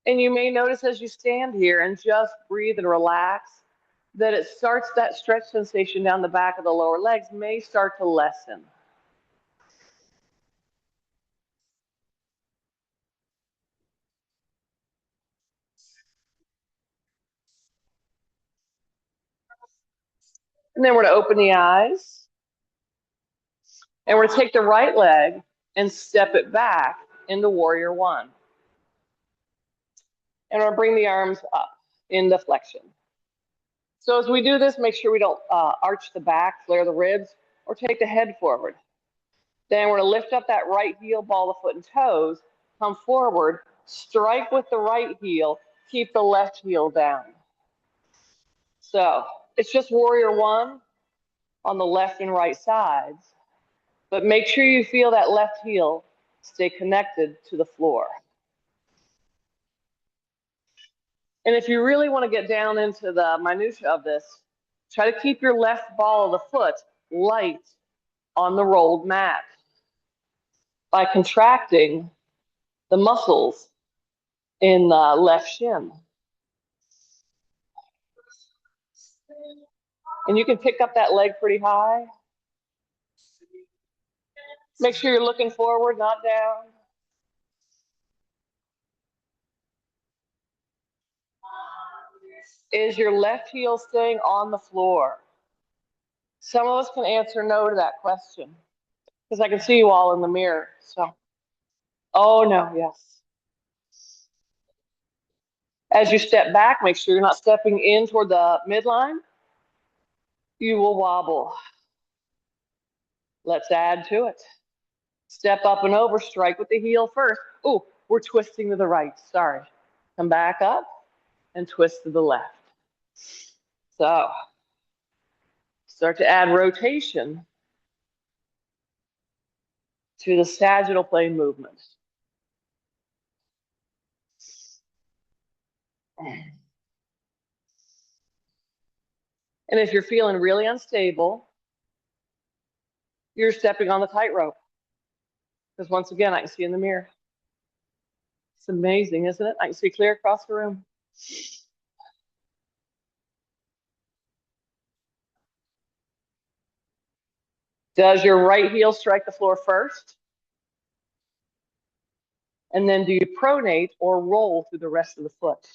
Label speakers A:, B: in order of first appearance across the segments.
A: And you may notice as you stand here and just breathe and relax, that it starts, that stretch sensation down the back of the lower legs may start to lessen. And then we're going to open the eyes. And we're going to take the right leg and step it back into warrior one. And we're going to bring the arms up into flexion. So as we do this, make sure we don't arch the back, flare the ribs, or take the head forward. Then we're going to lift up that right heel, ball the foot and toes, come forward, strike with the right heel, keep the left heel down. So it's just warrior one on the left and right sides, but make sure you feel that left heel stay connected to the floor. And if you really want to get down into the minutia of this, try to keep your left ball of the foot light on the rolled mat by contracting the muscles in the left shin. And you can pick up that leg pretty high. Make sure you're looking forward, not down. Is your left heel staying on the floor? Some of us can answer no to that question because I can see you all in the mirror. So, oh no, yes. As you step back, make sure you're not stepping in toward the midline. You will wobble. Let's add to it. Step up and over, strike with the heel first. Oh, we're twisting to the right, sorry. Come back up and twist to the left. So, start to add rotation to the sagittal plane movement. And if you're feeling really unstable, you're stepping on the tightrope. Because once again, I can see in the mirror. It's amazing, isn't it? I can see clear across the room. Does your right heel strike the floor first? And then do you pronate or roll through the rest of the foot?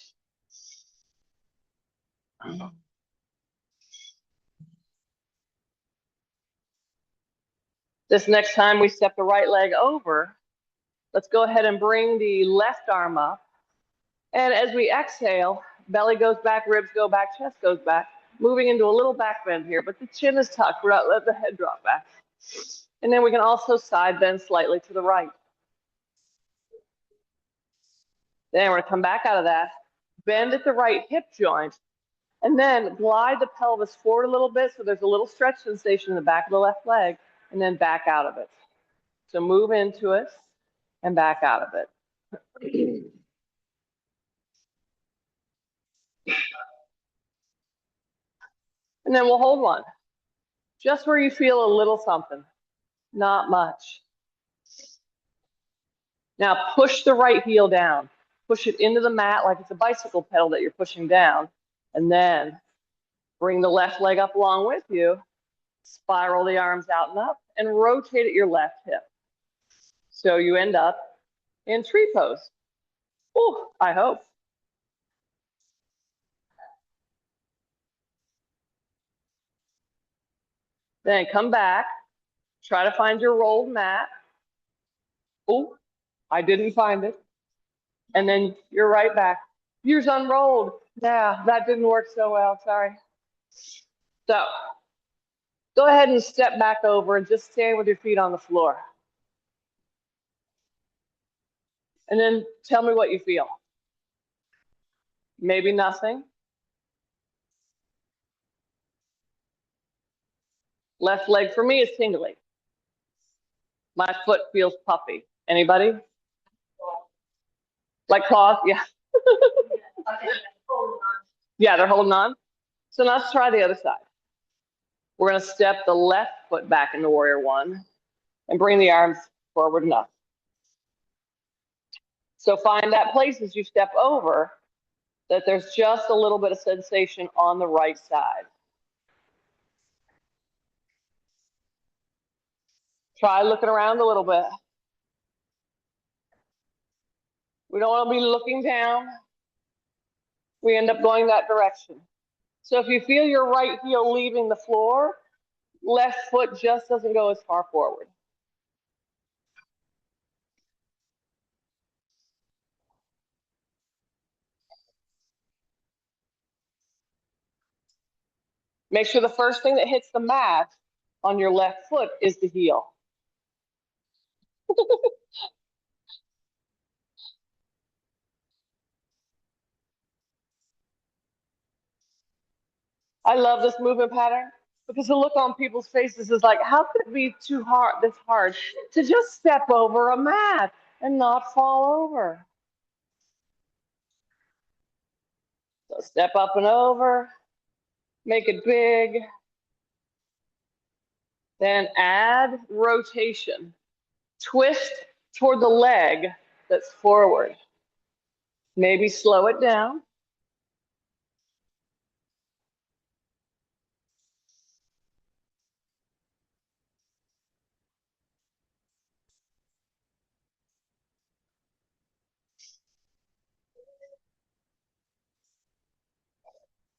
A: This next time we step the right leg over, let's go ahead and bring the left arm up. And as we exhale, belly goes back, ribs go back, chest goes back, moving into a little back bend here, but the chin is tucked. We're not letting the head drop back. And then we can also side bend slightly to the right. Then we're going to come back out of that, bend at the right hip joint, and then glide the pelvis forward a little bit so there's a little stretch sensation in the back of the left leg, and then back out of it. So move into it and back out of it. And then we'll hold one. Just where you feel a little something, not much. Now push the right heel down. Push it into the mat like it's a bicycle pedal that you're pushing down. And then bring the left leg up along with you. Spiral the arms out and up and rotate at your left hip. So you end up in tree pose. Oh, I hope. Then come back. Try to find your rolled mat. Oh, I didn't find it. And then you're right back. Yours unrolled. Yeah, that didn't work so well. Sorry. So go ahead and step back over and just stand with your feet on the floor. And then tell me what you feel. Maybe nothing. Left leg for me is tingly. My foot feels puffy. Anybody? Like claws? Yeah. Yeah, they're holding on. So now let's try the other side. We're going to step the left foot back into warrior one and bring the arms forward enough. So find that place as you step over that there's just a little bit of sensation on the right side. Try looking around a little bit. We don't want to be looking down. We end up going that direction. So if you feel your right heel leaving the floor, left foot just doesn't go as far forward. Make sure the first thing that hits the mat on your left foot is the heel. I love this movement pattern because the look on people's faces is like, how could it be this hard to just step over a mat and not fall over? So step up and over, make it big, then add rotation. Twist toward the leg that's forward. Maybe slow it down.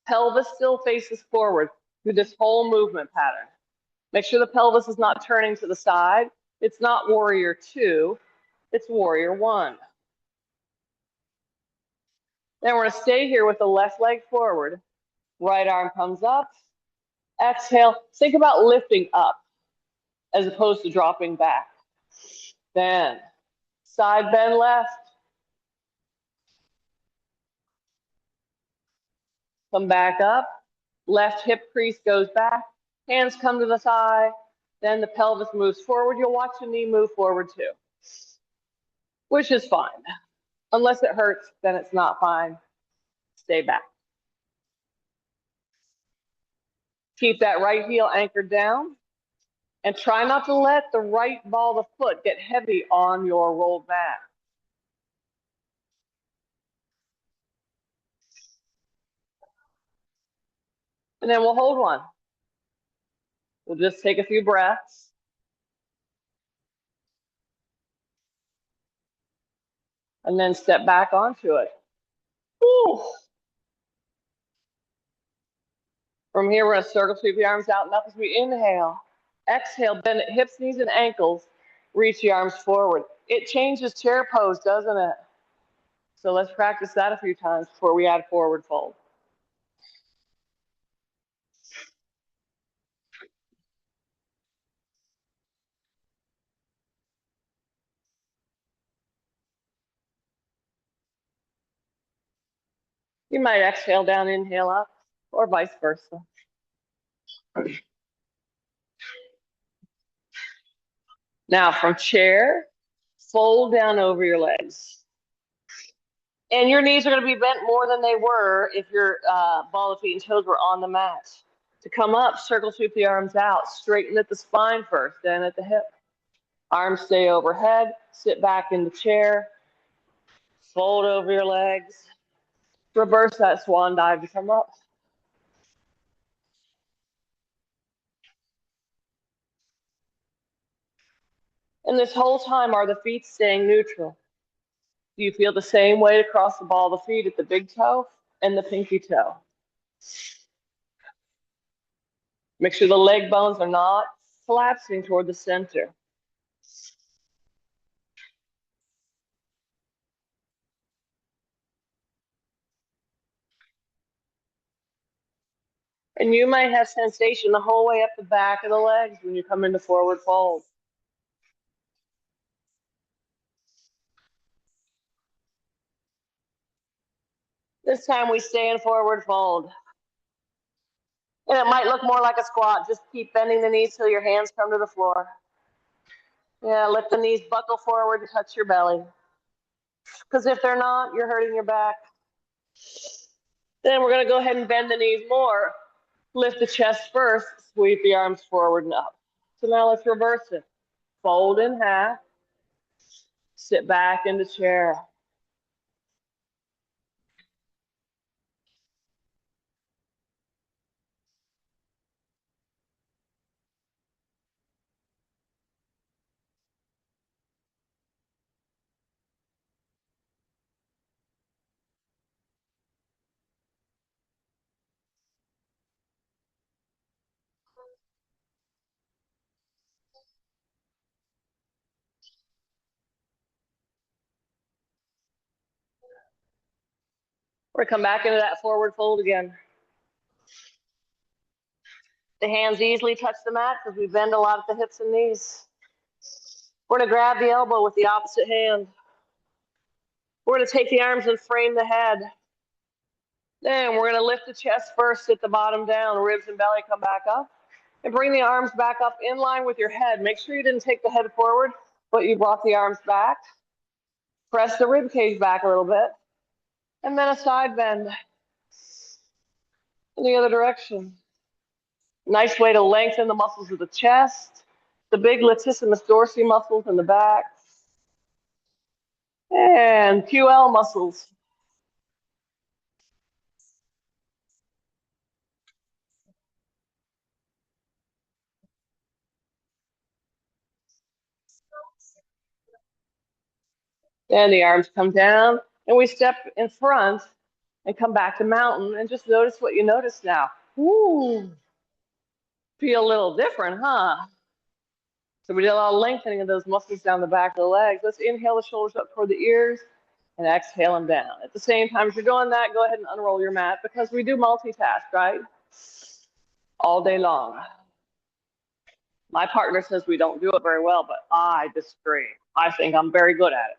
A: Pelvis still faces forward through this whole movement pattern. Make sure the pelvis is not turning to the side. It's not warrior 2, it's warrior 1. Then we're going to stay here with the left leg forward. Right arm comes up. Exhale. Think about lifting up as opposed to dropping back. Then side bend left. Come back up. Left hip crease goes back. Hands come to the thigh. Then the pelvis moves forward. You'll watch the knee move forward too, which is fine. Unless it hurts, then it's not fine. Stay back. Keep that right heel anchored down. And try not to let the right ball of the foot get heavy on your rolled mat. And then we'll hold one. We'll just take a few breaths. And then step back onto it. Woo. From here, we're going to circle sweep the arms out and up as we inhale. Exhale, bend at hips, knees, and ankles. Reach the arms forward. It changes chair pose, doesn't it? So let's practice that a few times before we add forward fold. You might exhale down, inhale up, or vice versa. Now from chair, fold down over your legs. And your knees are going to be bent more than they were if your ball of feet and toes were on the mat. To come up, circle sweep the arms out. Straighten at the spine first, then at the hip. Arms stay overhead. Sit back in the chair. Fold over your legs. Reverse that swan dive to come up. And this whole time, are the feet staying neutral? Do you feel the same weight across the ball of the feet at the big toe and the pinky toe? Make sure the leg bones are not collapsing toward the center. And you might have sensation the whole way up the back of the legs when you come into forward fold. This time we stay in forward fold. And it might look more like a squat. Just keep bending the knees till your hands come to the floor. Yeah, let the knees buckle forward and touch your belly. Because if they're not, you're hurting your back. Then we're going to go ahead and bend the knees more. Lift the chest first, sweep the arms forward and up. So now let's reverse it. Fold in half. Sit back in the chair. We're gonna come back into that forward fold again. The hands easily touch the mat because we bend a lot at the hips and knees. We're gonna grab the elbow with the opposite hand. We're gonna take the arms and frame the head. Then we're gonna lift the chest first, sit the bottom down, ribs and belly come back up. And bring the arms back up in line with your head. Make sure you didn't take the head forward, but you brought the arms back. Press the rib cage back a little bit. And then a side bend in the other direction. Nice way to lengthen the muscles of the chest, the big latissimus dorsi muscles in the back, and QL muscles. Then the arms come down, and we step in front and come back to mountain, and just notice what you notice now. Ooh, feel a little different, huh? So we did a lot of lengthening of those muscles down the back of the legs. Let's inhale the shoulders up toward the ears and exhale them down. At the same time, if you're doing that, go ahead and unroll your mat because we do multitask, right? All day long. My partner says we don't do it very well, but I disagree. I think I'm very good at it.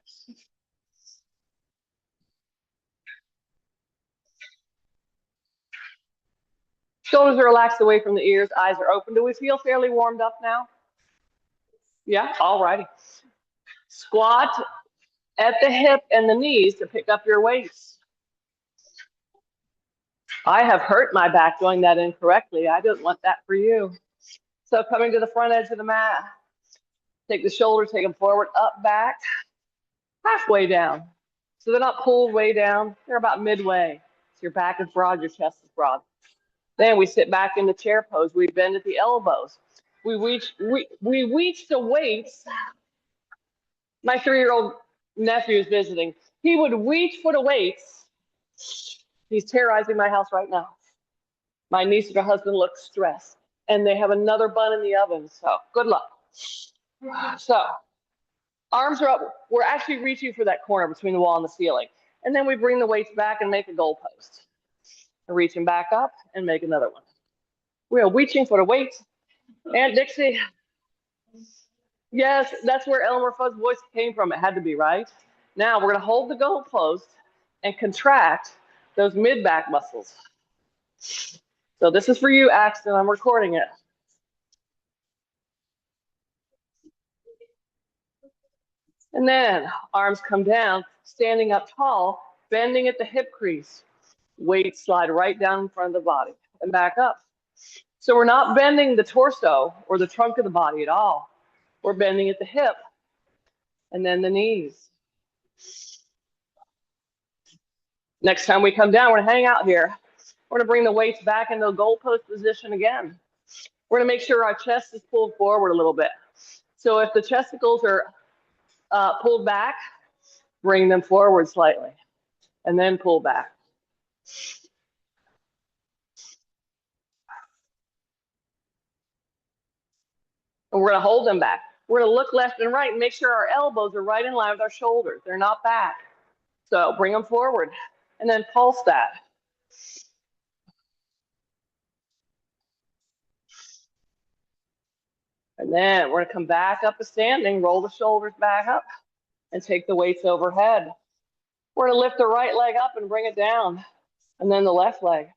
A: Shoulders are relaxed away from the ears, eyes are open. Do we feel fairly warmed up now? Yeah, all righty. Squat at the hip and the knees to pick up your weights. I have hurt my back doing that incorrectly. I didn't want that for you. So coming to the front edge of the mat, take the shoulders, take them forward, up, back, halfway down. So they're not pulled way down, they're about midway. So your back is broad, your chest is broad. Then we sit back in the chair pose. We bend at the elbows. We reach the weights. My 3-year-old nephew is visiting. He would reach for the weights. He's terrorizing my house right now. My niece and her husband look stressed, and they have another bun in the oven. So good luck. So arms are up. We're actually reaching for that corner between the wall and the ceiling. And then we bring the weights back and make a goal post. Reaching back up and make another one. We are reaching for the weights. And Dixie, yes, that's where Elmer Fudd's voice came from. It had to be, right? Now we're going to hold the goal post and contract those mid-back muscles. So this is for you, Axton. I'm recording it. And then arms come down, standing up tall, bending at the hip crease. Weight slide right down in front of the body and back up. So we're not bending the torso or the trunk of the body at all. We're bending at the hip and then the knees. Next time we come down, we're gonna hang out here. We're gonna bring the weights back into the goal post position again. We're gonna make sure our chest is pulled forward a little bit. So if the chesticles are pulled back, bring them forward slightly and then pull back. And we're gonna hold them back. We're gonna look left and right and make sure our elbows are right in line with our shoulders. They're not back. So bring them forward and then pulse that. And then we're gonna come back up to standing, roll the shoulders back up and take the weights overhead. We're gonna lift the right leg up and bring it down and then the left leg.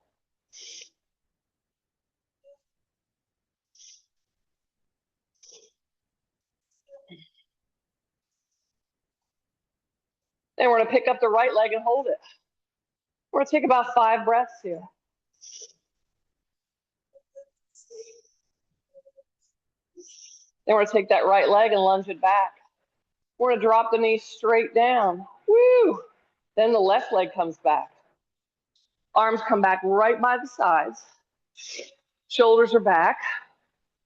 A: Then we're gonna pick up the right leg and hold it. We're gonna take about 5 breaths here. Then we're gonna take that right leg and lunge it back. We're gonna drop the knee straight down. Woo! Then the left leg comes back. Arms come back right by the sides. Shoulders are back.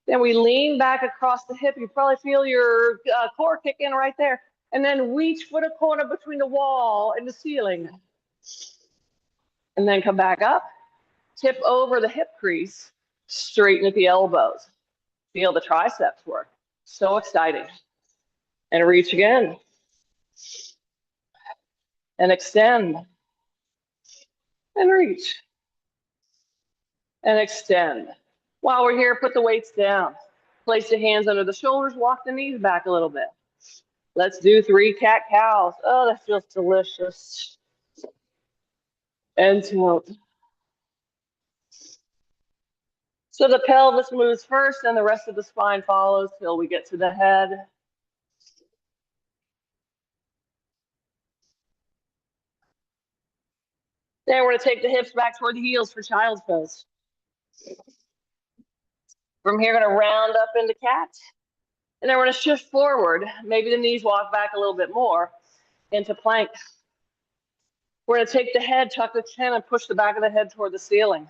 A: Then we lean back across the hip. You probably feel your core kick in right there. And then reach for the corner between the wall and the ceiling. And then come back up. Tip over the hip crease. Straighten at the elbows. Feel the triceps work. So exciting. And reach again. And extend. and reach and extend. While we're here, put the weights down. Place the hands under the shoulders, walk the knees back a little bit. Let's do 3 cat-cows. Oh, that feels delicious. And tilt. So the pelvis moves first and the rest of the spine follows till we get to the head. Then we're going to take the hips back toward the heels for child's pose. From here, going to round up into cat. And then we're going to shift forward. Maybe the knees walk back a little bit more into plank. We're going to take the head, tuck the chin, and push the back of the head toward the ceiling.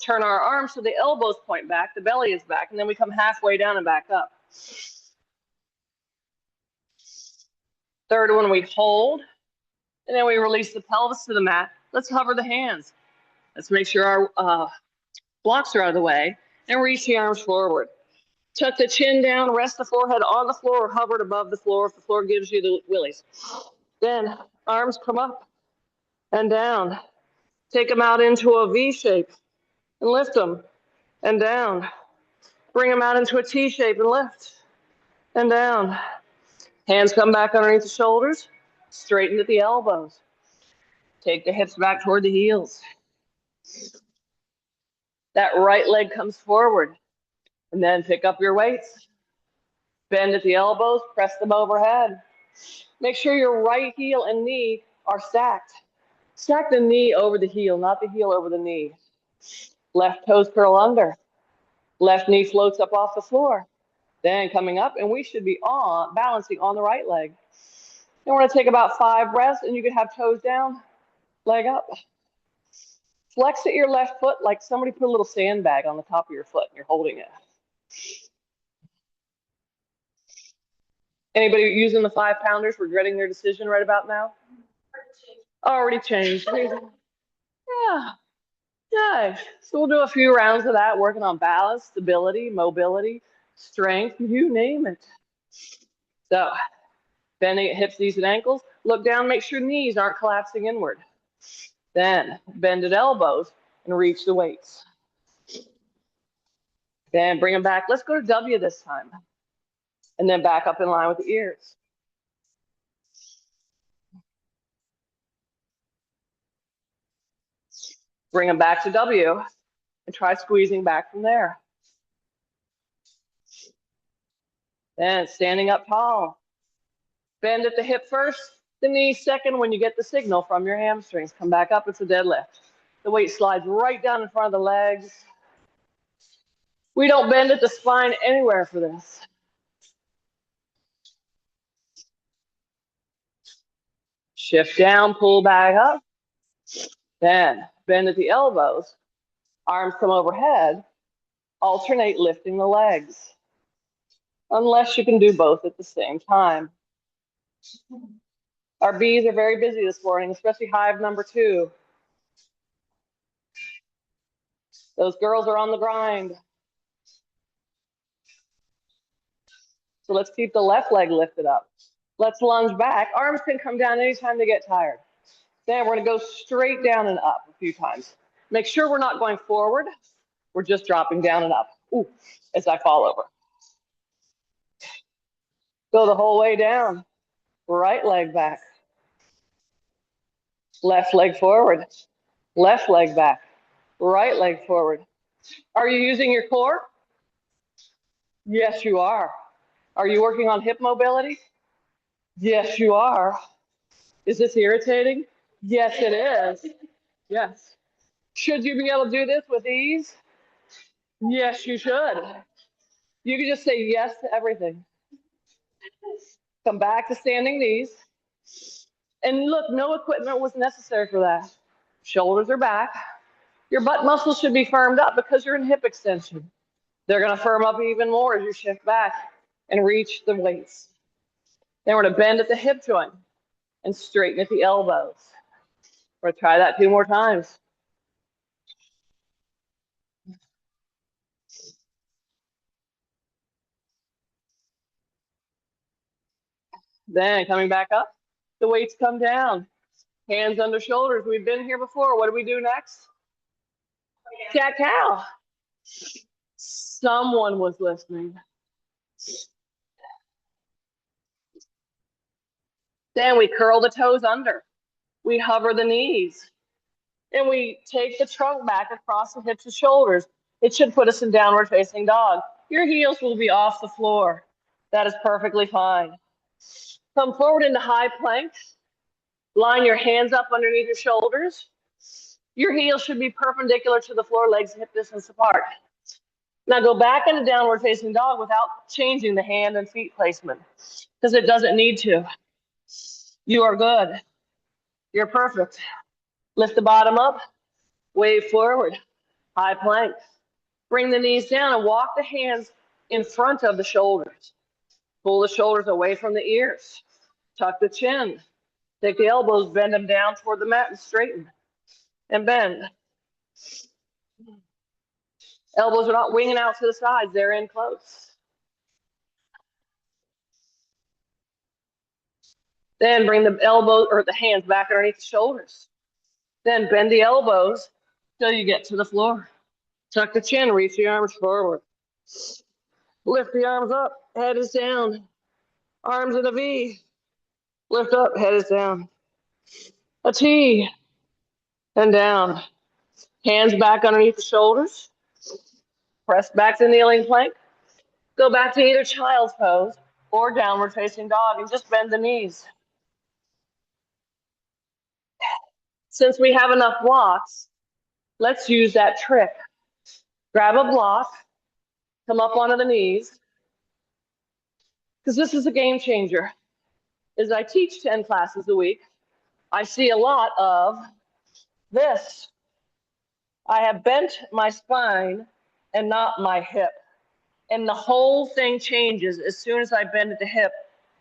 A: Turn our arms so the elbows point back, the belly is back, and then we come halfway down and back up. Third one, we hold, and then we release the pelvis to the mat. Let's hover the hands. Let's make sure our blocks are out of the way, and reach the arms forward. Tuck the chin down, rest the forehead on the floor or hovered above the floor if the floor gives you the willies. Then arms come up and down. Take them out into a V shape and lift them and down. Bring them out into a T shape and lift and down. Hands come back underneath the shoulders, straighten at the elbows. Take the hips back toward the heels. That right leg comes forward. And then pick up your weights. Bend at the elbows, press them overhead. Make sure your right heel and knee are stacked. Stack the knee over the heel, not the heel over the knee. Left toes curl under. Left knee floats up off the floor. Then coming up, and we should be balancing on the right leg. Then we're going to take about 5 breaths, and you can have toes down, leg up. Flex at your left foot like somebody put a little sandbag on the top of your foot and you're holding it. Anybody using the 5-pounders regretting their decision right about now? Already changed. Yeah. Nice. So we'll do a few rounds of that, working on balance, stability, mobility, strength, you name it. So bending at hips, knees, and ankles. Look down, make sure knees aren't collapsing inward. Then bend at elbows and reach the weights. Then bring them back. Let's go to W this time. And then back up in line with the ears. Bring them back to W and try squeezing back from there. Then standing up tall. Bend at the hip first, the knee second when you get the signal from your hamstrings. Come back up, it's a deadlift. The weight slides right down in front of the legs. We don't bend at the spine anywhere for this. Shift down, pull back up. Then bend at the elbows. Arms come overhead. Alternate lifting the legs. Unless you can do both at the same time. Our B's are very busy this morning, especially hive number 2. Those girls are on the grind. So let's keep the left leg lifted up. Let's lunge back. Arms can come down anytime they get tired. Then we're going to go straight down and up a few times. Make sure we're not going forward. We're just dropping down and up. Ooh, as I fall over. Go the whole way down. Right leg back. Left leg forward. Left leg back. Right leg forward. Are you using your core? Yes, you are. Are you working on hip mobility? Yes, you are. Is this irritating? Yes, it is. Yes. Should you be able to do this with ease? Yes, you should. You can just say yes to everything. Come back to standing knees. And look, no equipment was necessary for that. Shoulders are back. Your butt muscles should be firmed up because you're in hip extension. They're going to firm up even more as you shift back and reach the weights. Then we're going to bend at the hip joint and straighten at the elbows. We're going to try that 2 more times. Then coming back up, the weights come down. Hands under shoulders. We've been here before. What do we do next? Cat cow. Someone was listening. Then we curl the toes under. We hover the knees. And we take the trunk back across the hips and shoulders. It should put us in downward facing dog. Your heels will be off the floor. That is perfectly fine. Come forward into high plank. Line your hands up underneath your shoulders. Your heels should be perpendicular to the floor, legs hip distance apart. Now go back into downward facing dog without changing the hand and feet placement because it doesn't need to. You are good. You're perfect. Lift the bottom up, wave forward, high plank. Bring the knees down and walk the hands in front of the shoulders. Pull the shoulders away from the ears. Tuck the chin. Take the elbows, bend them down toward the mat and straighten. And bend. Elbows are not winging out to the sides, they're in close. Then bring the elbows or the hands back underneath the shoulders. Then bend the elbows till you get to the floor. Tuck the chin, reach the arms forward. Lift the arms up, head is down. Arms in a V. Lift up, head is down. A T. And down. Hands back underneath the shoulders. Press back to kneeling plank. Go back to either child's pose or downward facing dog and just bend the knees. Since we have enough blocks, let's use that trick. Grab a block, come up onto the knees, because this is a game changer. As I teach 10 classes a week, I see a lot of this. I have bent my spine and not my hip. And the whole thing changes as soon as I bend at the hip,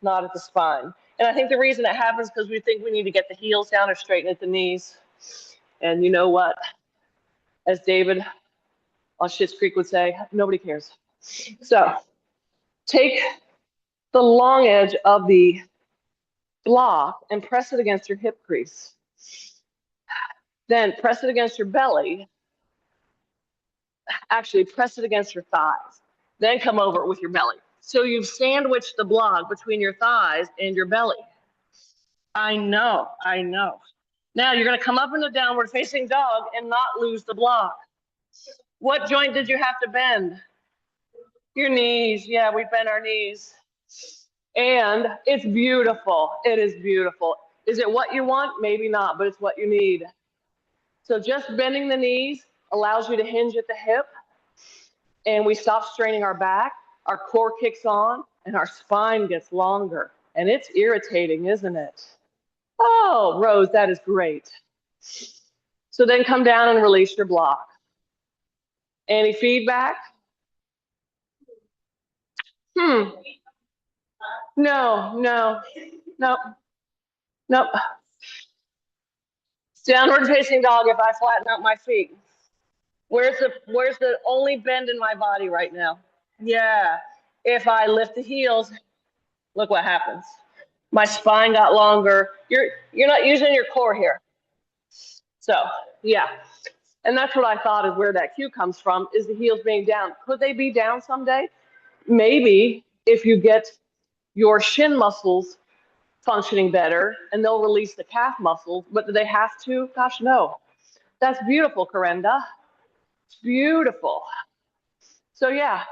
A: not at the spine. And I think the reason it happens is because we think we need to get the heels down or straighten at the knees. And you know what? As David on Schitt's Creek would say, nobody cares. So take the long edge of the block and press it against your hip crease. Then press it against your belly. Actually, press it against your thighs. Then come over it with your belly. So you've sandwiched the block between your thighs and your belly. I know. Now you're going to come up into downward facing dog and not lose the block. What joint did you have to bend? Your knees. Yeah, we bend our knees. And it's beautiful. It is beautiful. Is it what you want? Maybe not, but it's what you need. So just bending the knees allows you to hinge at the hip, and we stop straining our back, our core kicks on, and our spine gets longer. And it's irritating, isn't it? Oh, Rose, that is great. So then come down and release your block. Any feedback? No. Downward facing dog if I flatten out my feet. Where's the only bend in my body right now? Yeah. If I lift the heels, look what happens. My spine got longer. You're not using your core here. So, yeah. And that's what I thought is where that cue comes from, is the heels being down. Could they be down someday? Maybe if you get your shin muscles functioning better and they'll release the calf muscles, but do they have to? Gosh, no. That's beautiful, Corenda. It's beautiful. So yeah,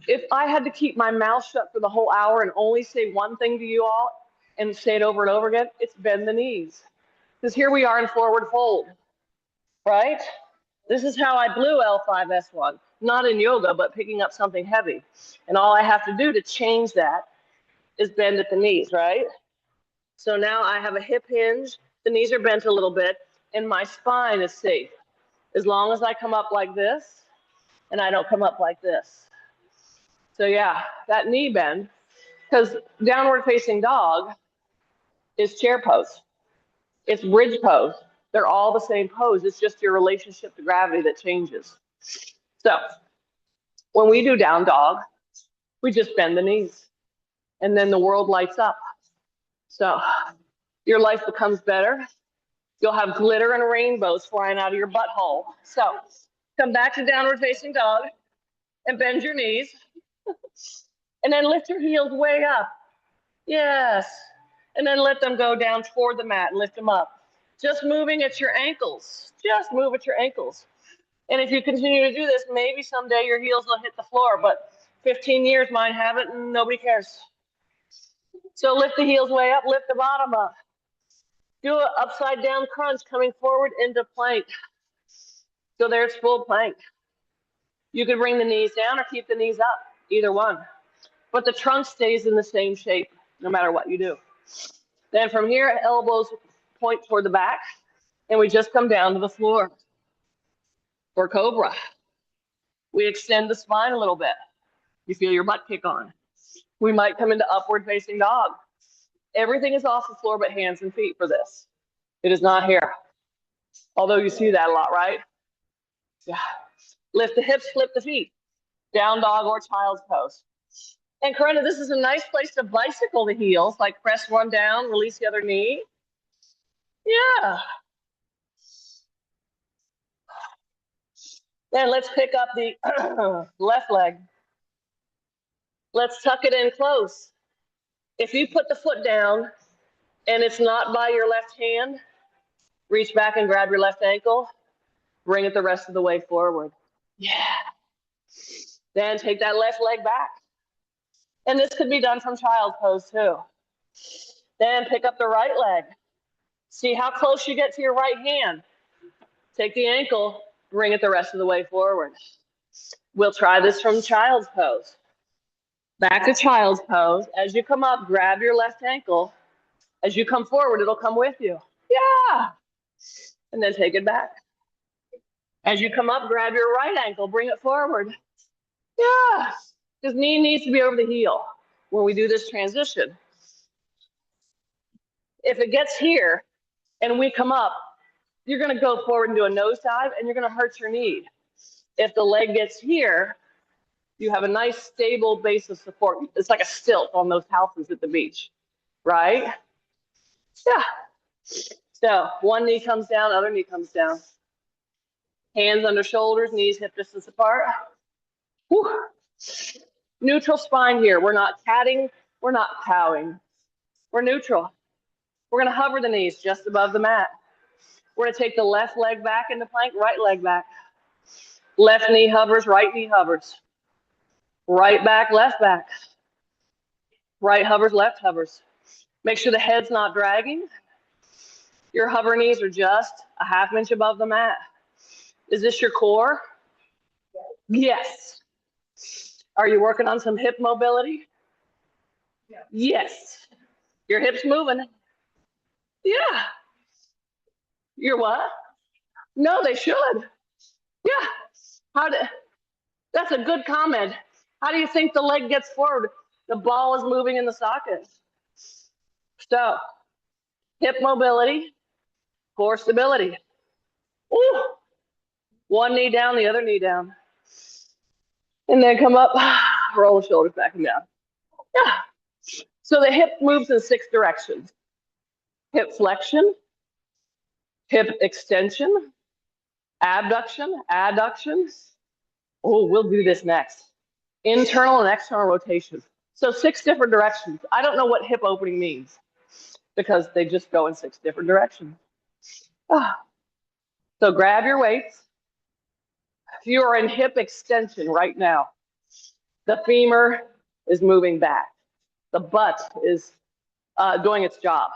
A: if I had to keep my mouth shut for the whole hour and only say one thing to you all and say it over and over again, it's bend the knees. Because here we are in forward fold, right? This is how I blew L5S1, not in yoga, but picking up something heavy. And all I have to do to change that is bend at the knees, right? So now I have a hip hinge, the knees are bent a little bit, and my spine is safe. As long as I come up like this, and I don't come up like this. So yeah, that knee bend, because downward facing dog is chair pose. It's bridge pose. They're all the same pose. It's just your relationship to gravity that changes. So when we do down dog, we just bend the knees, and then the world lights up. So your life becomes better. You'll have glitter and rainbows flying out of your butthole. So come back to downward facing dog and bend your knees. And then lift your heels way up. Yes. And then let them go down toward the mat and lift them up. Just moving at your ankles. Just move at your ankles. And if you continue to do this, maybe someday your heels will hit the floor, but 15 years mine haven't and nobody cares. So lift the heels way up, lift the bottom up. Do an upside down crunch coming forward into plank. So there's full plank. You can bring the knees down or keep the knees up, either one. But the trunk stays in the same shape no matter what you do. Then from here, elbows point toward the back, and we just come down to the floor for cobra. We extend the spine a little bit. You feel your butt kick on. We might come into upward facing dog. Everything is off the floor but hands and feet for this. It is not here. Although you see that a lot, right? Yeah. Lift the hips, flip the feet. Down dog or child's pose. And Corinna, this is a nice place to bicycle the heels, like press one down, release the other knee. Yeah. Then let's pick up the left leg. Let's tuck it in close. If you put the foot down and it's not by your left hand, reach back and grab your left ankle. Bring it the rest of the way forward. Yeah. Then take that left leg back. And this could be done from child's pose too. Then pick up the right leg. See how close you get to your right hand. Take the ankle, bring it the rest of the way forward. We'll try this from child's pose. Back to child's pose. As you come up, grab your left ankle. As you come forward, it'll come with you. Yeah. And then take it back. As you come up, grab your right ankle, bring it forward. Yeah. Because knee needs to be over the heel when we do this transition. If it gets here and we come up, you're going to go forward and do a nosedive and you're going to hurt your knee. If the leg gets here, you have a nice stable base of support. It's like a stilt on those houses at the beach, right? Yeah. So one knee comes down, other knee comes down. Hands under shoulders, knees hip distance apart. Whew. Neutral spine here. We're not catting, we're not cowing. We're neutral. We're going to hover the knees just above the mat. We're going to take the left leg back into plank, right leg back. Left knee hovers, right knee hovers. Right back, left back. Right hovers, left hovers. Make sure the head's not dragging. Your hover knees are just a half inch above the mat. Is this your core? Yes. Are you working on some hip mobility? Yes. Your hips moving. Yeah. You're what? No, they should. Yeah. That's a good comment. How do you think the leg gets forward? The ball is moving in the socket. So, hip mobility, core stability. Ooh. One knee down, the other knee down. And then come up, roll the shoulders back and down. Yeah. So the hip moves in 6 directions. Hip flexion, hip extension, abduction, adduction. Oh, we'll do this next. Internal and external rotation. So 6 different directions. I don't know what hip opening means because they just go in 6 different directions. So grab your weights. If you are in hip extension right now, the femur is moving back. The butt is doing its job.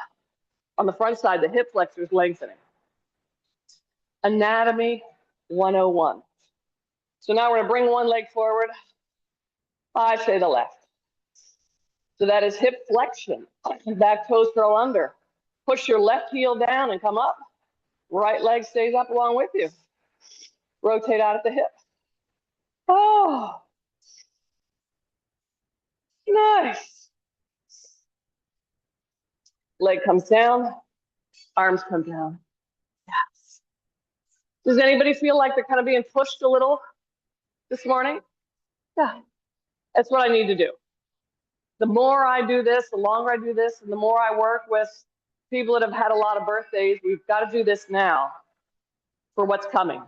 A: On the front side, the hip flexor is lengthening. Anatomy 101. So now we're going to bring one leg forward. I say the left. So that is hip flexion. Back toes curl under. Push your left heel down and come up. Right leg stays up along with you. Rotate out at the hip. Oh, nice. Leg comes down, arms come down. Yes. Does anybody feel like they're kind of being pushed a little this morning? Yeah, that's what I need to do. The more I do this, the longer I do this, and the more I work with People that have had a lot of birthdays, we've got to do this now for what's coming.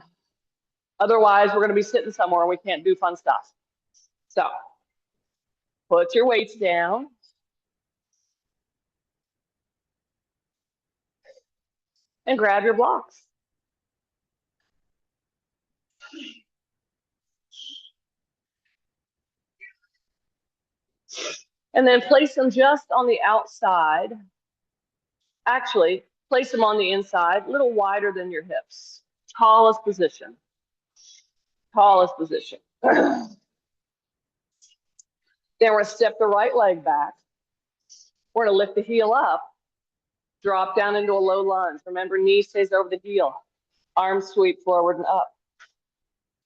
A: Otherwise, we're going to be sitting somewhere and we can't do fun stuff. So put your weights down. And grab your blocks. And then place them just on the outside. Actually, place them on the inside, a little wider than your hips. Tallest position. Tallest position. Then we're going to step the right leg back. We're going to lift the heel up. Drop down into a low lunge. Remember, knee stays over the heel. Arms sweep forward and up.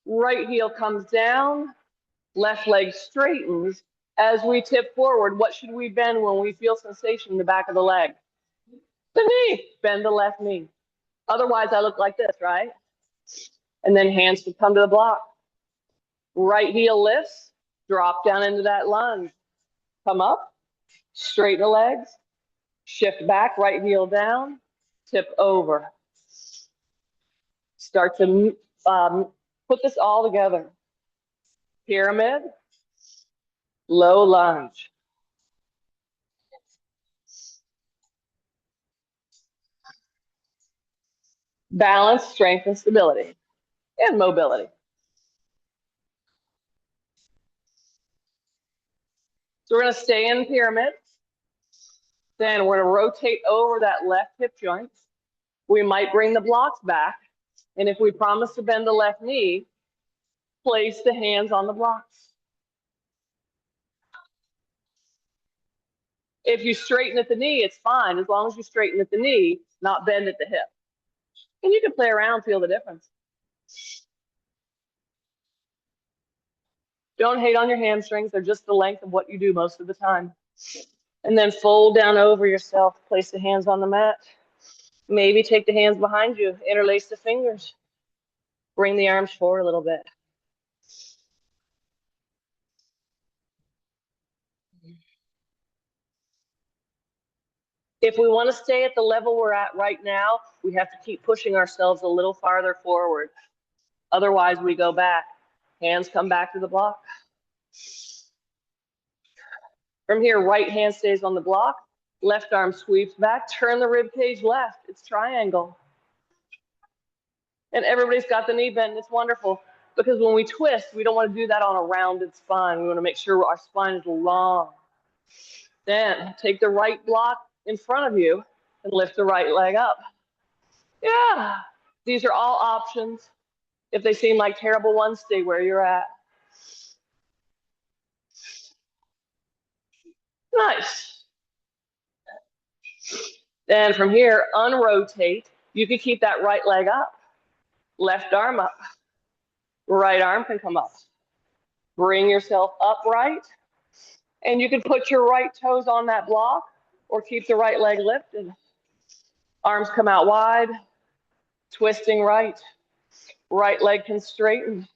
A: Right heel comes down. Left leg straightens. As we tip forward, what should we bend when we feel sensation in the back of the leg? The knee. Bend the left knee. Otherwise, I look like this, right? And then hands should come to the block. Right heel lifts. Drop down into that lunge. Come up. Straighten the legs. Shift back. Right heel down. Tip over. Start to put this all together. Pyramid. Low lunge. Balance, strength, and stability. And mobility. So we're going to stay in pyramid. Then we're going to rotate over that left hip joint. We might bring the blocks back. And if we promise to bend the left knee, place the hands on the blocks. If you straighten at the knee, it's fine, as long as you straighten at the knee, not bend at the hip. And you can play around, feel the difference. Don't hate on your hamstrings. They're just the length of what you do most of the time. And then fold down over yourself. Place the hands on the mat. Maybe take the hands behind you. Interlace the fingers. Bring the arms forward a little bit. If we want to stay at the level we're at right now, we have to keep pushing ourselves a little farther forward. Otherwise, we go back. Hands come back to the block. From here, right hand stays on the block. Left arm sweeps back. Turn the rib cage left. It's triangle. And everybody's got the knee bent. It's wonderful. Because when we twist, we don't want to do that on a rounded spine. We want to make sure our spine is long. Then take the right block in front of you and lift the right leg up. Yeah, these are all options. If they seem like terrible ones, stay where you're at. Nice. Then from here, unrotate. You can keep that right leg up. Left arm up. Right arm can come up. Bring yourself upright. And you can put your right toes on that block or keep the right leg lifted. Arms come out wide. Twisting right. Right leg can straighten.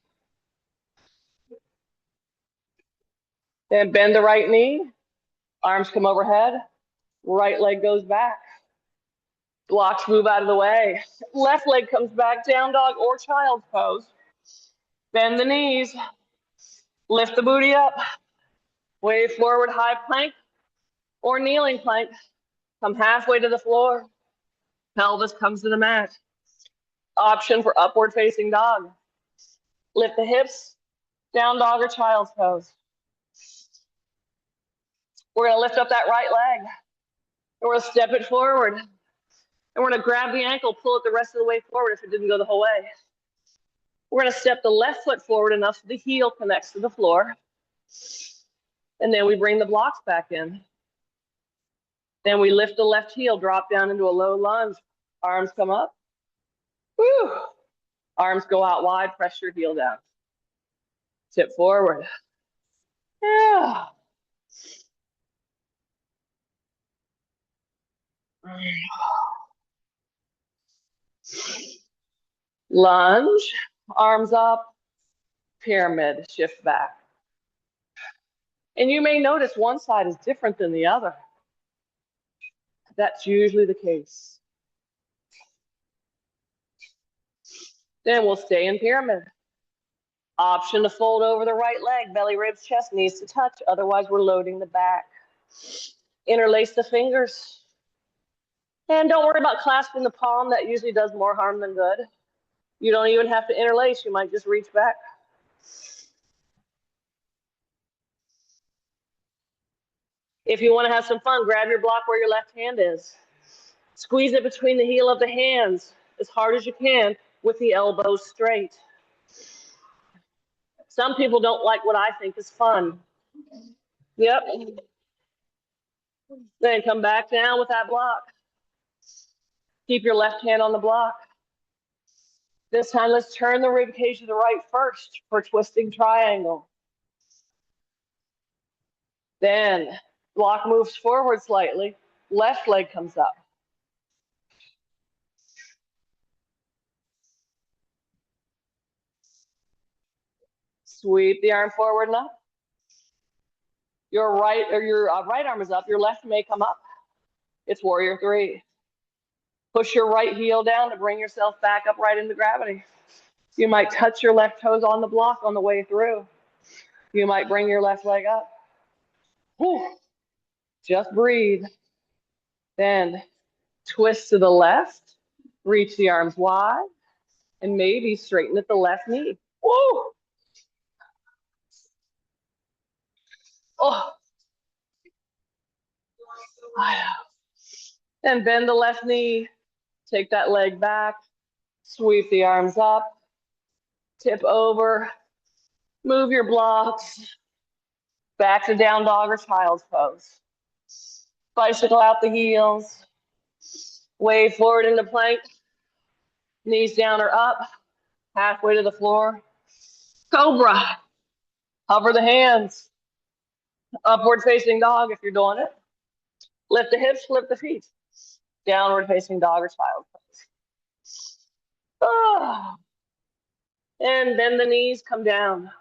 A: Then bend the right knee. Arms come overhead. Right leg goes back. Blocks move out of the way. Left leg comes back, down dog or child's pose. Bend the knees. Lift the booty up. Wave forward, high plank or kneeling plank. Come halfway to the floor. Pelvis comes to the mat. Option for upward facing dog. Lift the hips, down dog or child's pose. We're going to lift up that right leg. And we're going to step it forward. And we're going to grab the ankle, pull it the rest of the way forward if it didn't go the whole way. We're going to step the left foot forward enough so the heel connects to the floor. And then we bring the blocks back in. Then we lift the left heel, drop down into a low lunge. Arms come up. Woo. Arms go out wide, press your heel down. Tip forward. Yeah. Lunge, arms up, pyramid, shift back. And you may notice one side is different than the other. That's usually the case. Then we'll stay in pyramid. Option to fold over the right leg, belly, ribs, chest, knees to touch. Otherwise, we're loading the back. Interlace the fingers. And don't worry about clasping the palm. That usually does more harm than good. You don't even have to interlace. You might just reach back. If you want to have some fun, grab your block where your left hand is. Squeeze it between the heel of the hands as hard as you can with the elbows straight. Some people don't like what I think is fun. Yep. Then come back down with that block. Keep your left hand on the block. This time, let's turn the rib cage to the right first for twisting triangle. Then block moves forward slightly. Left leg comes up. Sweep the arm forward and up. Your right arm is up. Your left may come up. It's warrior three. Push your right heel down to bring yourself back up right into gravity. You might touch your left toes on the block on the way through. You might bring your left leg up. Whew. Just breathe. Then twist to the left. Reach the arms wide. And maybe straighten at the left knee. Woo! Oh. And bend the left knee. Take that leg back. Sweep the arms up. Tip over. Move your blocks. Back to down dog or child's pose. Bicycle out the heels. Wave forward into plank. Knees down or up. Halfway to the floor. Cobra. Hover the hands. Upward facing dog if you're doing it. Lift the hips, flip the feet. Downward facing dog or child's pose. Oh. And bend the knees, come down.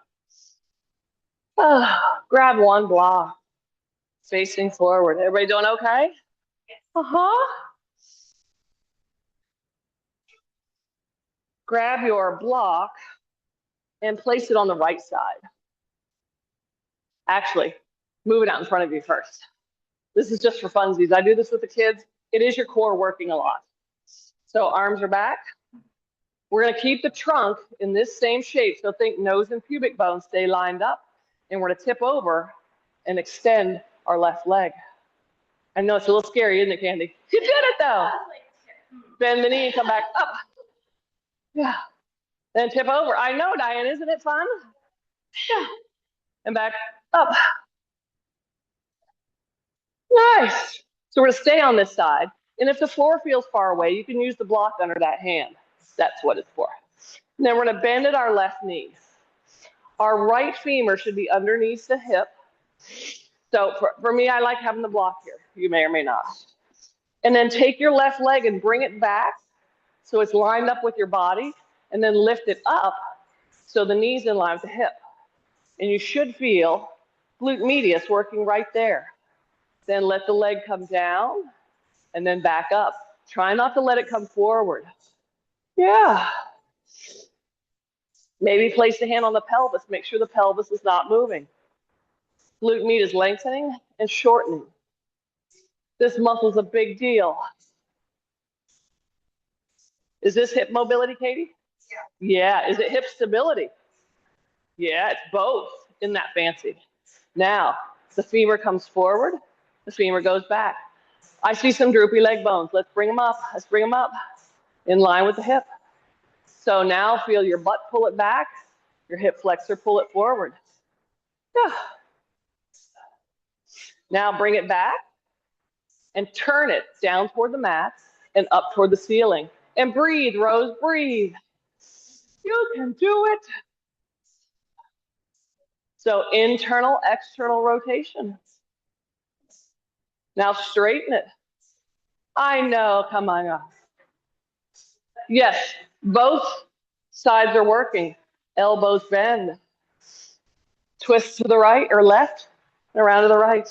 A: Oh. Grab one block. Facing forward. Everybody doing okay? Grab your block and place it on the right side. Actually, move it out in front of you first. This is just for funsies. I do this with the kids. It is your core working a lot. So arms are back. We're going to keep the trunk in this same shape. So think nose and pubic bone stay lined up. And we're going to tip over and extend our left leg. I know it's a little scary, isn't it, Candy? You did it, though. Bend the knee and come back up. Yeah. Then tip over. I know, Diane, isn't it fun? Yeah. And back up. Nice. So we're going to stay on this side. And if the floor feels far away, you can use the block under that hand. That's what it's for. And then we're going to bend at our left knee. Our right femur should be underneath the hip. So for me, I like having the block here. You may or may not. And then take your left leg and bring it back so it's lined up with your body. And then lift it up so the knee's in line with the hip. And you should feel glute medius working right there. Then let the leg come down and then back up. Try not to let it come forward. Yeah. Maybe place the hand on the pelvis. Make sure the pelvis is not moving. Glute med is lengthening and shortening. This muscle's a big deal. Is this hip mobility, Katie? Yeah. Yeah. Is it hip stability? Yeah, it's both. Isn't that fancy? Now, the femur comes forward. The femur goes back. I see some droopy leg bones. Let's bring them up. Let's bring them up in line with the hip. So now feel your butt pull it back. Your hip flexor pull it forward. Yeah. Now bring it back and turn it down toward the mat and up toward the ceiling. And breathe, Rose, breathe. You can do it. So internal, external rotation. Now straighten it. I know, come on up. Yes, both sides are working. Elbows bend. Twist to the right or left, and around to the right.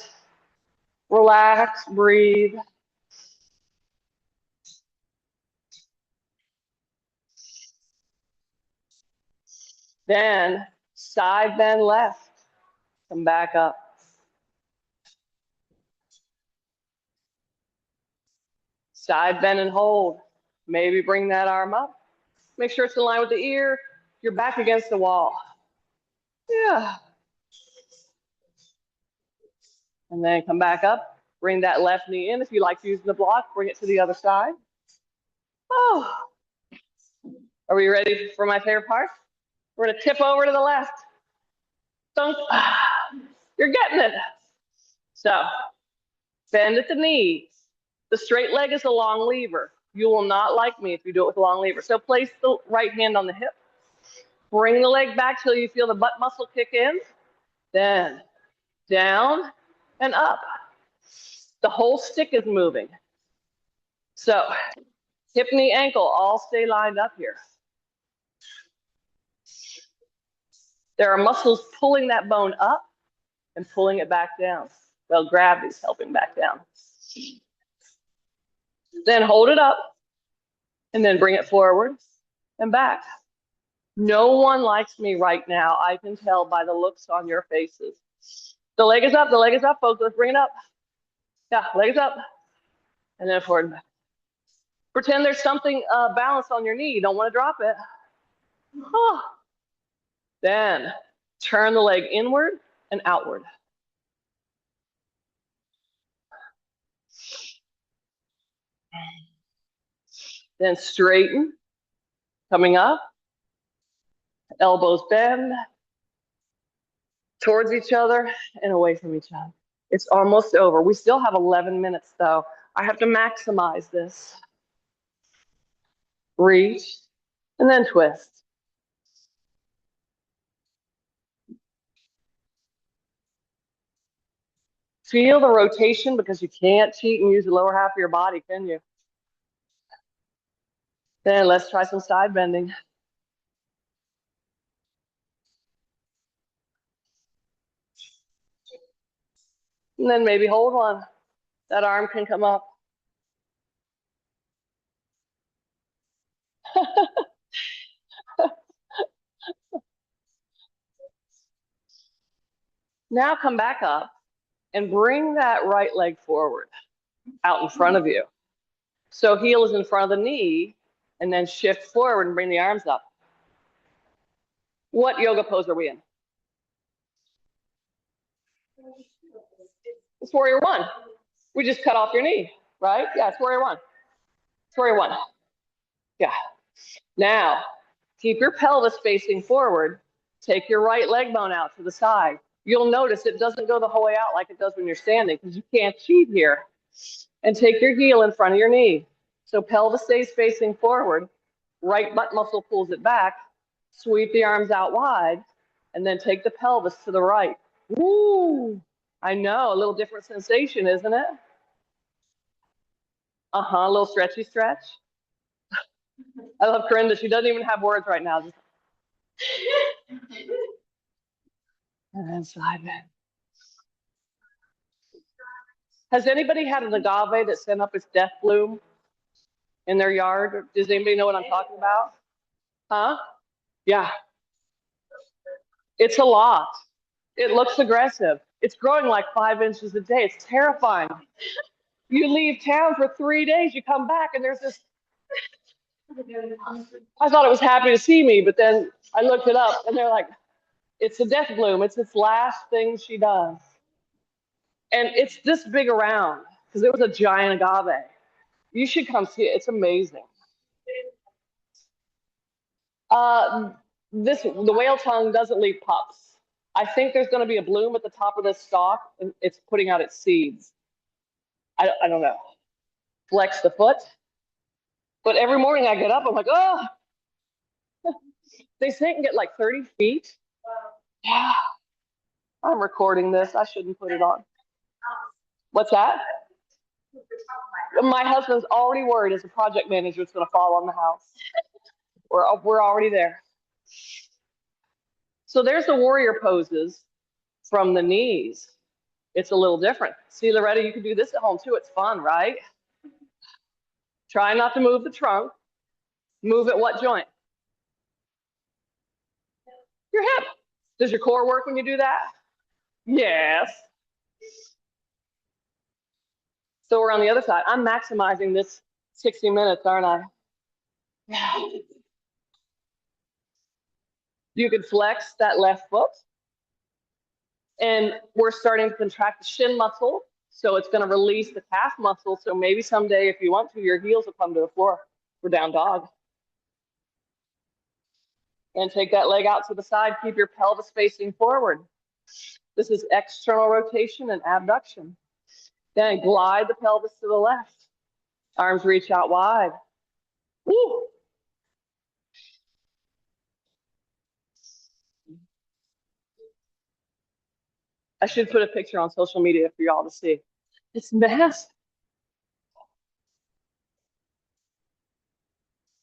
A: Relax, breathe. Then side bend left. Come back up. Side bend and hold. Maybe bring that arm up. Make sure it's in line with the ear. You're back against the wall. Yeah. And then come back up. Bring that left knee in. If you like using the block, bring it to the other side. Oh. Are we ready for my favorite part? We're going to tip over to the left. Dunk. You're getting it. So bend at the knee. The straight leg is a long lever. You will not like me if you do it with a long lever. So place the right hand on the hip. Bring the leg back till you feel the butt muscle kick in. Then down and up. The whole stick is moving. So hip, knee, ankle all stay lined up here. There are muscles pulling that bone up and pulling it back down. Well, gravity's helping back down. Then hold it up and then bring it forward and back. No one likes me right now. I can tell by the looks on your faces. The leg is up, folks. Let's bring it up. Yeah, legs up. And then forward and back. Pretend there's something balanced on your knee. You don't want to drop it. Oh. Then turn the leg inward and outward. Then straighten, coming up. Elbows bend towards each other and away from each other. It's almost over. We still have 11 minutes though. I have to maximize this. Reach and then twist. Feel the rotation because you can't cheat and use the lower half of your body, can you? Then let's try some side bending. And then maybe hold one. That arm can come up. Now come back up and bring that right leg forward, out in front of you. So heel is in front of the knee, and then shift forward and bring the arms up. What yoga pose are we in? It's warrior one. We just cut off your knee, right? Yeah, it's warrior one. It's warrior one. Yeah. Now, keep your pelvis facing forward. Take your right leg bone out to the side. You'll notice it doesn't go the whole way out like it does when you're standing because you can't cheat here. And take your heel in front of your knee. So pelvis stays facing forward. Right butt muscle pulls it back. Sweep the arms out wide. And then take the pelvis to the right. Woo! I know, a little different sensation, isn't it? A little stretchy stretch. I love Corinda. She doesn't even have words right now. And then side bend. Has anybody had an agave that sent up its death bloom in their yard? Does anybody know what I'm talking about? Huh? Yeah. It's a lot. It looks aggressive. It's growing like 5 inches a day. It's terrifying. You leave town for 3 days, you come back, and there's this. I thought it was happy to see me, but then I looked it up, and they're like, it's a death bloom. It's its last thing she does. And it's this big around, because it was a giant agave. You should come see it. It's amazing. The whale tongue doesn't leave pups. I think there's going to be a bloom at the top of this stalk, and it's putting out its seeds. I don't know. Flex the foot. But every morning I get up, I'm like, oh. They say it can get like 30 feet. Yeah. I'm recording this. I shouldn't put it on. What's that? My husband's already worried as a project manager it's going to fall on the house. We're already there. So there's the warrior poses from the knees. It's a little different. See, Loretta, you can do this at home too. It's fun, right? Try not to move the trunk. Move at what joint? your hip. Does your core work when you do that? Yes. So we're on the other side. I'm maximizing this 60 minutes, aren't I? You could flex that left foot. And we're starting to contract the shin muscle. So it's going to release the calf muscle. So maybe someday, if you want to, your heels will come to the floor for down dog. And take that leg out to the side. Keep your pelvis facing forward. This is external rotation and abduction. Then glide the pelvis to the left. Arms reach out wide. Woo. I should put a picture on social media for y'all to see. It's massive.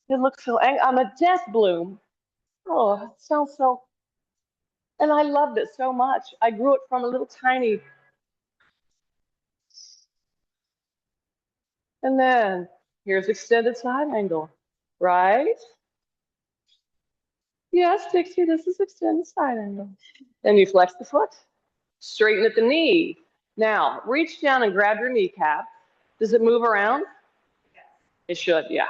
A: It looks so angry. I'm a death bloom. Oh, it sounds so. And I loved it so much. I grew it from a little tiny. And then here's extended side angle, right? Yes, Dixie, this is extended side angle. Then you flex the foot, straighten at the knee. Now, reach down and grab your kneecap. Does it move around? It should, yeah.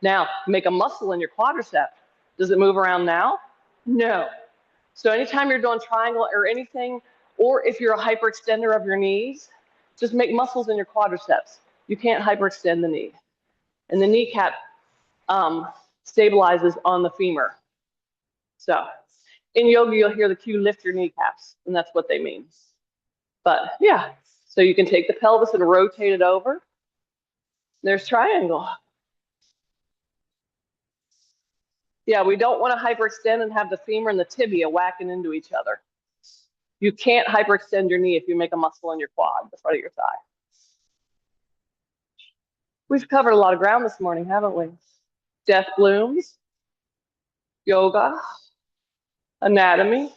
A: Now, make a muscle in your quadricep. Does it move around now? No. So anytime you're doing triangle or anything, or if you're a hyperextender of your knees, just make muscles in your quadriceps. You can't hyperextend the knee. And the kneecap stabilizes on the femur. So in yoga, you'll hear the cue, lift your kneecaps, and that's what they mean. But yeah, so you can take the pelvis and rotate it over. There's triangle. Yeah, we don't want to hyperextend and have the femur and the tibia whacking into each other. You can't hyperextend your knee if you make a muscle in your quad, the front of your thigh. We've covered a lot of ground this morning, haven't we? Death blooms, yoga, anatomy.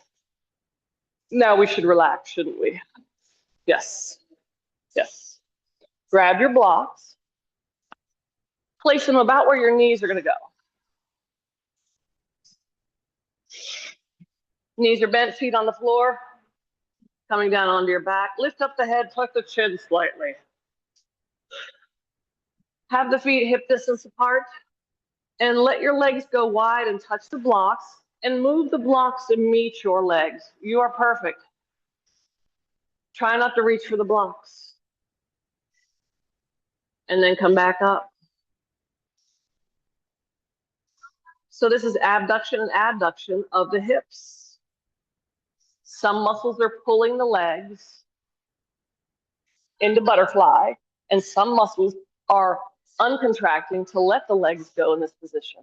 A: Now we should relax, shouldn't we? Yes. Yes. Grab your blocks. Place them about where your knees are going to go. Knees are bent, feet on the floor. Coming down onto your back. Lift up the head, tuck the chin slightly. Have the feet hip distance apart. And let your legs go wide and touch the blocks. And move the blocks to meet your legs. You are perfect. Try not to reach for the blocks. And then come back up. So this is abduction and adduction of the hips. Some muscles are pulling the legs into butterfly, and some muscles are uncontracting to let the legs go in this position.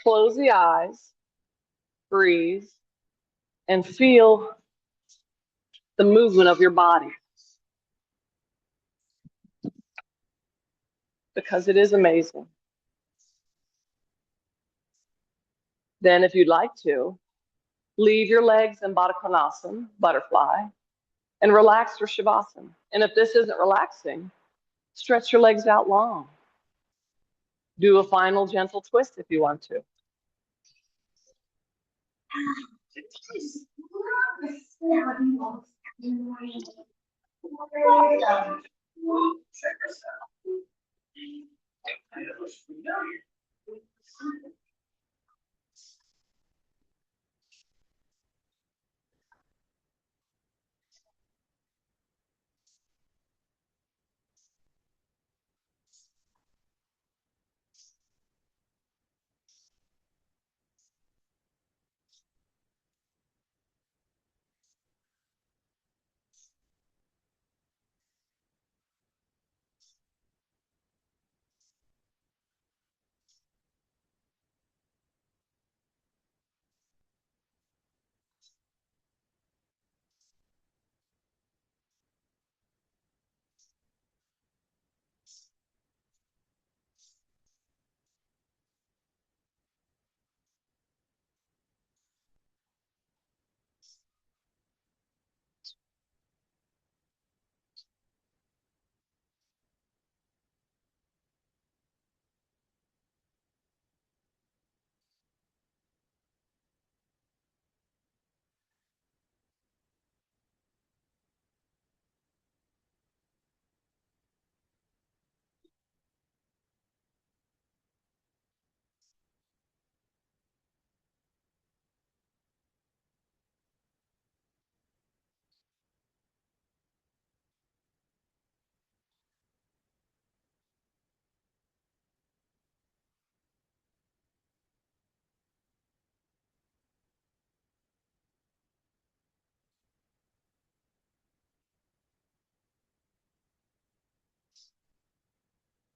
A: Close the eyes, breathe, and feel the movement of your body. Because it is amazing. Then if you'd like to, leave your legs in Baddha Konasana, butterfly, and relax for Shavasana. And if this isn't relaxing, stretch your legs out long. Do a final gentle twist if you want to.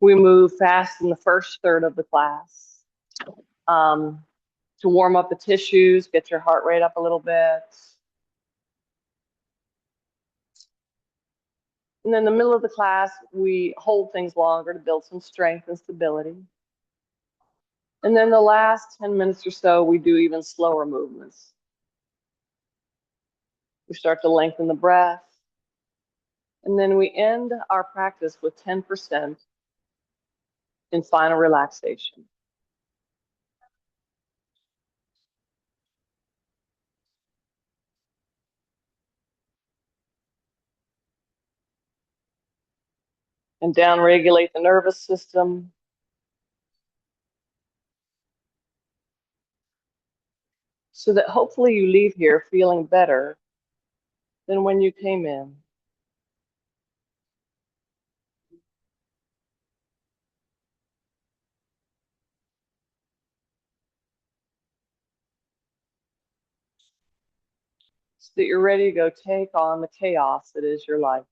A: We move fast in the first third of the class to warm up the tissues, get your heart rate up a little bit. And then in the middle of the class, we hold things longer to build some strength and stability. And then the last 10 minutes or so, we do even slower movements. We start to lengthen the breath. And then we end our practice with 10% in final relaxation. And down-regulate the nervous system. So that hopefully you leave here feeling better than when you came in. So that you're ready to go take on the chaos that is your life.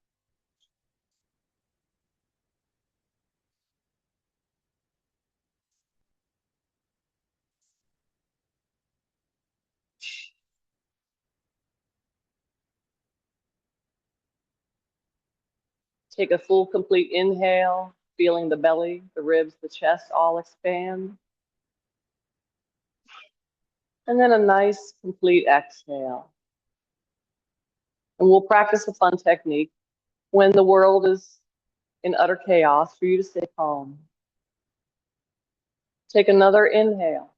A: Take a full, complete inhale, feeling the belly, the ribs, the chest all expand. And then a nice, complete exhale. And we'll practice a fun technique when the world is in utter chaos for you to stay calm. Take another inhale.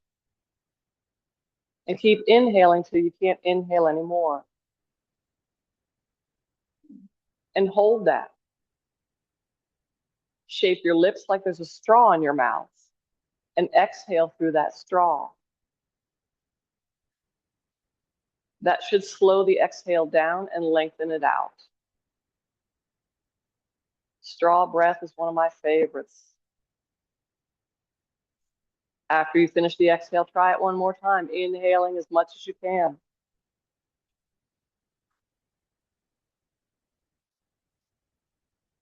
A: And keep inhaling till you can't inhale anymore. And hold that. Shape your lips like there's a straw in your mouth. And exhale through that straw. That should slow the exhale down and lengthen it out. Straw breath is one of my favorites. After you finish the exhale, try it one more time, inhaling as much as you can.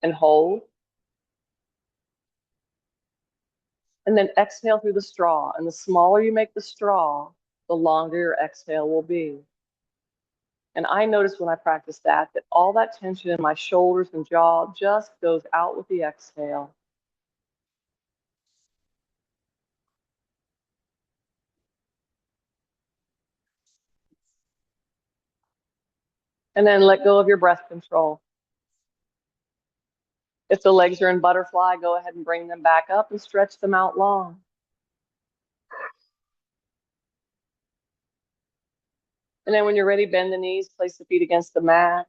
A: And hold. And then exhale through the straw. And the smaller you make the straw, the longer your exhale will be. And I notice when I practice that all that tension in my shoulders and jaw just goes out with the exhale. And then let go of your breath control. If the legs are in butterfly, go ahead and bring them back up and stretch them out long. And then when you're ready, bend the knees, place the feet against the mat.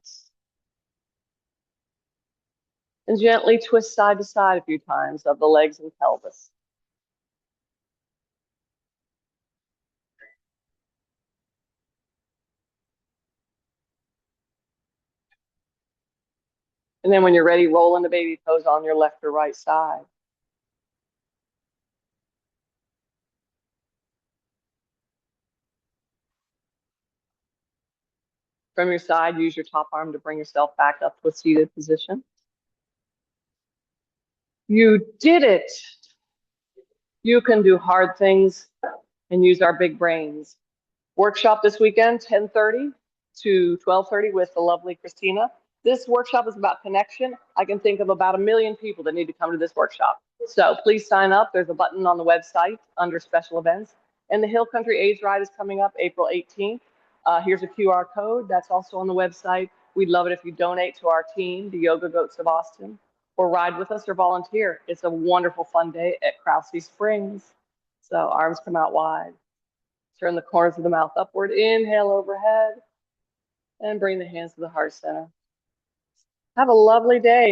A: And gently twist side to side a few times of the legs and pelvis. And then when you're ready, roll into baby pose on your left or right side. From your side, use your top arm to bring yourself back up to a seated position. You did it. You can do hard things and use our big brains. Workshop this weekend, 10:30 to 12:30 with the lovely Christina. This workshop is about connection. I can think of about 1 million people that need to come to this workshop. So please sign up. There's a button on the website under special events. And the Hill Country AIDS Ride is coming up April 18th. Here's a QR code. That's also on the website. We'd love it if you donate to our team, the Yoga Goats of Austin, or ride with us or volunteer. It's a wonderful, fun day at Krause Springs. So arms come out wide. Turn the corners of the mouth upward. Inhale overhead. And bring the hands to the heart center. Have a lovely day.